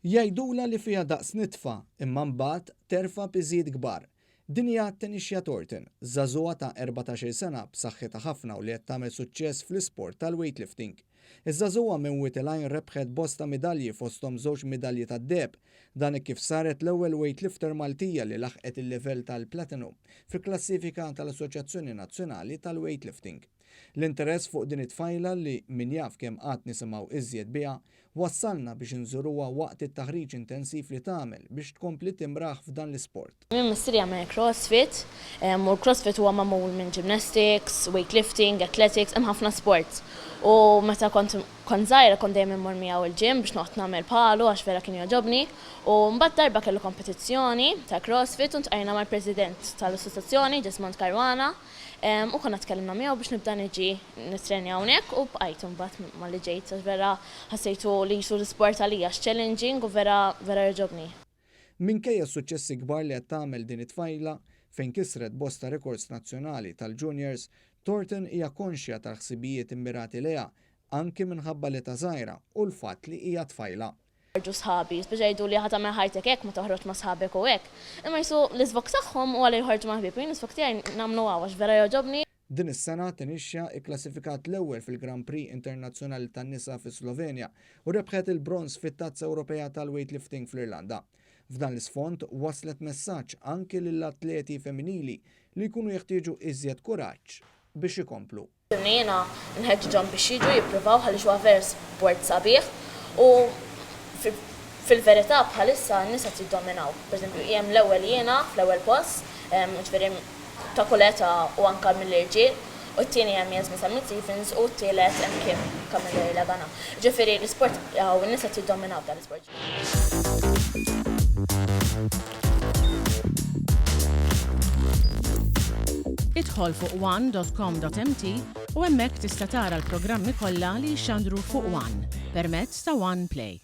Jgħidula li fiha daqs nitfa' imma mbagħad terfa' piżijiet kbar. Din hija Tanisha Thornton, żagħżugħa ta' 14-il sena b'saħħitha ħafna u li qed tagħmel suċċess fl-isport tal-weightlifting. Iż-żagħżugħa minn Whiteline rebħet bosta midalji fosthom żewġ midalji tad-deheb, dan kif saret l-ewwel weightlifter Maltija li laħqet il-livell tal-Platinum fil-klassifika tal-Assoċjazzjoni Nazzjonali tal-Weightlifting. L-interess fuq din it-tfajla li min jaf kemm qatt nisimgħu iżjed biha wassalna biex inżuruha waqt it-taħriġ intensiv li tagħmel biex tkompli timraħ f'dan l-isport. Min missier jagħmel CrossFit, u CrossFit huwa magħmul minn gymnastics, weightlifting, athletics, hemm ħafna sports. U meta kont żgħira kont dejjem immur miegħu il-gym biex noqgħod nagħmel palu għax vera kien jogħġobni. U mbagħad darba kellu kompetizzjoni ta' CrossFit u ntqajna mal-President tal-Assoċjazzjoni Ġismond Karwana. U konna tkellimna miegħu biex nibda niġi nitrenja hawnhekk u bqajt imbagħad malli ġejt għax vera ħassejtu li jsu l-isport għalija challenging u vera jogħġobni. Minkejja s-suċċessi kbar li qed tagħmel din it-tfajla fejn kisret bosta rekords nazzjonali tal-juniors, Thornton hija konxja tal-ħsibijiet immirati leha anke minħabba li ta' żgħira u l-fatt li hija tfajla. Ġu sħabi, biex jgħidu li ħatamel ħajtek hekk ma toħroġ ma sħabek u hekk. Imma jsu l-iżvok tagħhom u għalli jħorġu ma' ħbieb, l-iżvok tiegħi nagħmlu għax vera jogħġobni. Din is-sena Tanisha ikklassifikat l-ewwel fil-Grand Prix Internazzjonali tan-nisa fi Slovenja u rebħet il-bronz fit-Tazza Ewropea tal-Weightlifting fl-Irlanda. F'dan l-isfond waslet messaġġ anke lill-atleti femminili li jkunu jeħtieġu iżjed kuraġġ biex ikomplu. Jiena nħeġġhom biex jiġu jippruvaw ħalli huwa vera sport sabiħ u fil-verità bħalissa n-nisa tiddominaw. Pereżempju, hemm l-ewwel jiena fl-ewwel post, ġifieri ta' kuleta u anke mill-irġiel, u t-tieni hemm Jasmine Stephens u t-tielet hemm Kim Kamilla Lagana. Ġifieri l-isport u n-nisa tiddominaw dan l-isport. Idħol fuq one.com.mt u hemmhekk tista' tara l-programmi kollha li jxandru fuq One permezz ta' One Play.